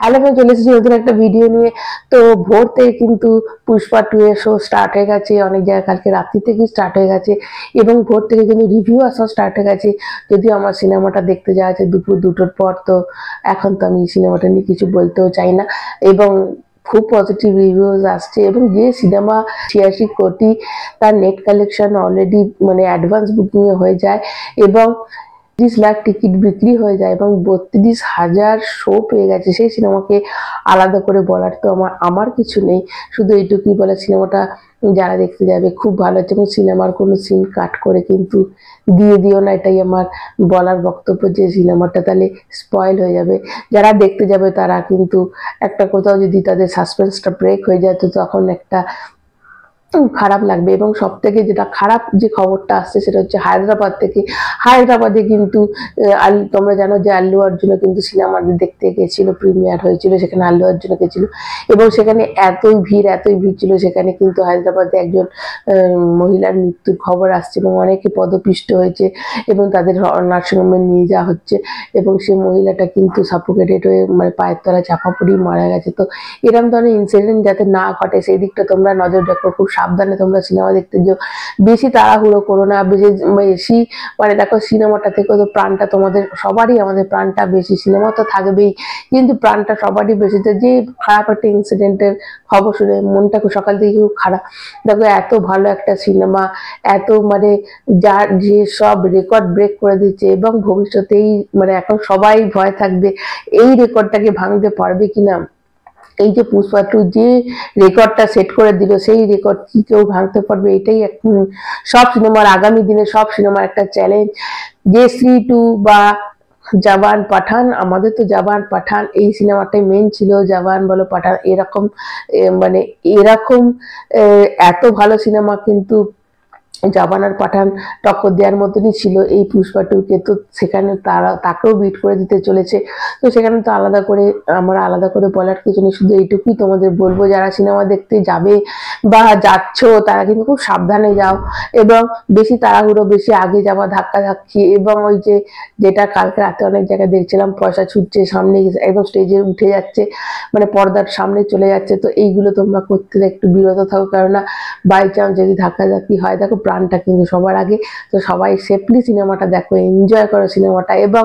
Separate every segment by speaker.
Speaker 1: Hello আমি চলে এসেছি নতুন একটা ভিডিও নিয়ে। তো ভোর থেকে কিন্তু পুষ্পা 2 এর শো স্টার্ট হয়ে গেছে, অনেক জায়গায় কালকে রাত্রি থেকেই স্টার্ট হয়ে গেছে এবং ভোর থেকে কিন্তু রিভিউ আসা স্টার্ট হয়ে গেছে। যদিও আমার সিনেমাটা দেখতে যাওয়া আছে দুপুর 2টোর পর, তো এখন তো আমি সিনেমাটা নিয়ে কিছু বলতেও চাই না এবং খুব পজিটিভ রিভিউজ আসছে এবং যে সিনেমা 86 কোটি তার নেট কালেকশন অলরেডি মানে অ্যাডভান্স বুকিং হয়ে যায় এবং 30 লাখ টিকিট বিক্রি হয়ে যায় এবং 32,000 শো পেয়ে গেছে। সেই সিনেমাকে আলাদা করে বলার তো আমার কিছু নেই, শুধু এইটুকুই বলে সিনেমাটা যারা দেখতে যাবে খুব ভালো হচ্ছে এবং সিনেমার কোনো সিন কাট করে কিন্তু দিয়ে দিও না, এটাই আমার বলার বক্তব্য। যে সিনেমাটা তাহলে স্পয়েল হয়ে যাবে, যারা দেখতে যাবে তারা কিন্তু একটা কোথাও যদি তাদের সাসপেন্সটা ব্রেক হয়ে যায় তো তখন একটা খারাপ লাগবে। এবং সব থেকে যেটা খারাপ যে খবরটা আসছে সেটা হচ্ছে হায়দ্রাবাদ থেকে। হায়দ্রাবাদে কিন্তু তোমরা জানো যে আল্লু অর্জুনও কিন্তু সিনেমা দেখতে গেছিল, প্রিমিয়ার হয়েছিল, সেখানে আল্লু অর্জুনও গেছিল এবং সেখানে এতই ভিড় ছিল, সেখানে কিন্তু হায়দ্রাবাদে একজন মহিলার মৃত্যুর খবর আসছে এবং অনেকে পদপিষ্ট হয়েছে এবং তাদের নার্সিংহোমে নিয়ে যাওয়া হচ্ছে এবং সেই মহিলাটা কিন্তু সাফোকেটেড হয়ে মানে পায়ের তলায় চাপা পড়েই মারা গেছে। তো এরকম ধরনের ইনসিডেন্ট যাতে না ঘটে সেই দিকটা তোমরা নজর রাখো, খুব সাবধানে তোমরা সিনেমা দেখতে যাও, বেশি তাড়াহুড়ো করো না। বেশি মানে দেখো সিনেমাটা থেকে তো প্রাণটা তোমাদের সবারই, আমাদের প্রাণটা বেশি, সিনেমা তো থাকবেই কিন্তু প্রাণটা সবারই বেশি। তো যে খারাপ একটা ইনসিডেন্টের খবর শুনে মনটা সকাল থেকে খুব খারাপ। দেখো এত ভালো একটা সিনেমা, এত মানে যার যে সব রেকর্ড ব্রেক করে দিচ্ছে এবং ভবিষ্যতেই মানে এখন সবাই ভয় থাকবে এই রেকর্ডটাকে ভাঙতে পারবে কিনা। এই যে পুষ্পা 2 যে রেকর্ডটা সেট করে দিল সেই রেকর্ড কি কেউ ভাঙতে পারবে, এটাই সব সিনেমার আগামী দিনে সব সিনেমার একটা চ্যালেঞ্জ। যে শ্রী 2 বা জওয়ান পাঠান, আমাদের তো জওয়ান পাঠান এই সিনেমাটাই মেন ছিল, জওয়ান বলো পাঠান এরকম মানে এরকম এত ভালো সিনেমা কিন্তু জওয়ান আর পাঠান টক্কর দেওয়ার মতনই ছিল এই পুষ্পা 2 কে। তো সেখানে তাকেও বিট করে দিতে চলেছে। তো সেখানে তো আমরা আলাদা করে বলার কিছু নেই, শুধু এইটুকুই তোমাদের বলবো যারা সিনেমা দেখতে যাবে বা যাচ্ছ তারা কিন্তু খুব সাবধানে যাও এবং বেশি তাড়াহুড়ো, বেশি আগে যাওয়া, ধাক্কাধাক্কি এবং ওই যেটা কালকে রাতে অনেক জায়গায় দেখছিলাম পয়সা ছুটছে সামনে একদম স্টেজে উঠে যাচ্ছে, মানে পর্দার সামনে চলে যাচ্ছে। তো এইগুলো তোমরা করতে একটু বিরত থাকো, কেননা বাই চান্স যদি ধাক্কাধাক্কি হয়, দেখো প্রাণটা কিন্তু সবার আগে। তো সবাই সেফলি সিনেমাটা দেখো, এনজয় করো সিনেমাটা এবং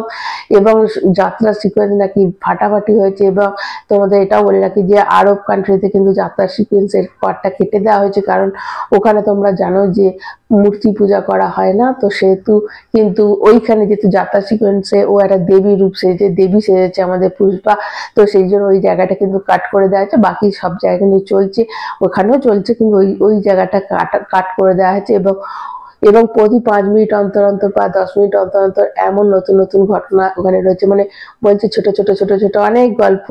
Speaker 1: এবং যাত্রা সিকোয়েন্স নাকি ফাটাফাটি হয়েছে এবং তোমাদের এটাও বলে রাখি যে আরব কান্ট্রিতে কিন্তু যাত্রা সিকোয়েন্সের পার্টটা কেটে দেওয়া হয়েছে, কারণ ওখানে তোমরা জানো যে মূর্তি পূজা করা হয় না, তো সেহেতু কিন্তু ওইখানে যেহেতু যাত্রা সিকোয়েন্সে ও একটা দেবী রূপ সেজে, দেবী সেজেছে আমাদের পুষ্পা, তো সেই জন্য ওই জায়গাটা কিন্তু কাট করে দেওয়া হয়েছে। বাকি সব জায়গা কিন্তু চলছে, ওখানেও চলছে কিন্তু ওই জায়গাটা কাট করে দেওয়া হয়েছে এবং প্রতি 5 মিনিট অন্তর অন্তর বা 10 মিনিট অন্তর অন্তর এমন নতুন নতুন ঘটনা ওখানে রয়েছে। মানে বলছে ছোট ছোট অনেক গল্প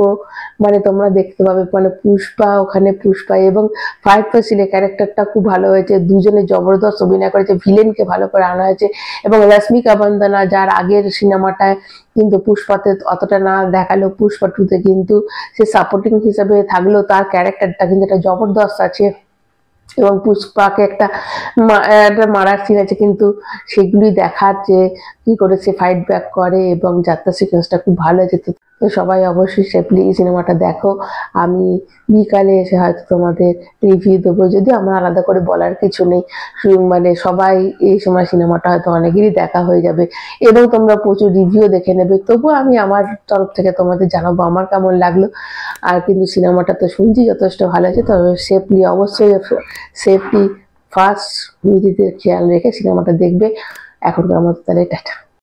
Speaker 1: মানে তোমরা দেখতে পাবে। মানে পুষ্পা এবং ফাহিদ ফাসিলের ক্যারেক্টারটা খুব ভালো হয়েছে, দুজনে জবরদস্ত অভিনয় করেছে, ভিলেনকে ভালো করে আনা হয়েছে এবং রশ্মিকা বন্দনা যার আগের সিনেমাটায় কিন্তু পুষ্পাতে অতটা না দেখালো, পুষ্পা 2 কিন্তু সে সাপোর্টিং হিসেবে থাকলেও তার ক্যারেক্টারটা কিন্তু একটা জবরদস্ত আছে এবং পুষ্পাকে একটা মারার সিন আছে, কিন্তু সেগুলি দেখার যে কি করে সে ফাইট ব্যাক করে এবং যাত্রা সিকোয়েন্সটা খুব ভালো হয়েছে। তো সবাই অবশ্যই সেফলি এই সিনেমাটা দেখো। আমি বিকালে এসে হয়তো তোমাদের রিভিউ দেবো, যদি আমার আলাদা করে বলার কিছু নেই, মানে সবাই এই সময় সিনেমাটা হয়তো অনেকেরই দেখা হয়ে যাবে এবং তোমরা প্রচুর রিভিউ দেখে নেবে। তবুও আমি আমার তরফ থেকে তোমাদের জানাবো আমার কেমন লাগলো। আর কিন্তু সিনেমাটা তো শুনছি যথেষ্ট ভালো হয়েছে, তবে সেফলি অবশ্যই সেফটি ফার্স্ট নিজেদের খেয়াল রেখে সিনেমাটা দেখবে। এখনকার মতো তাহলে টাটা।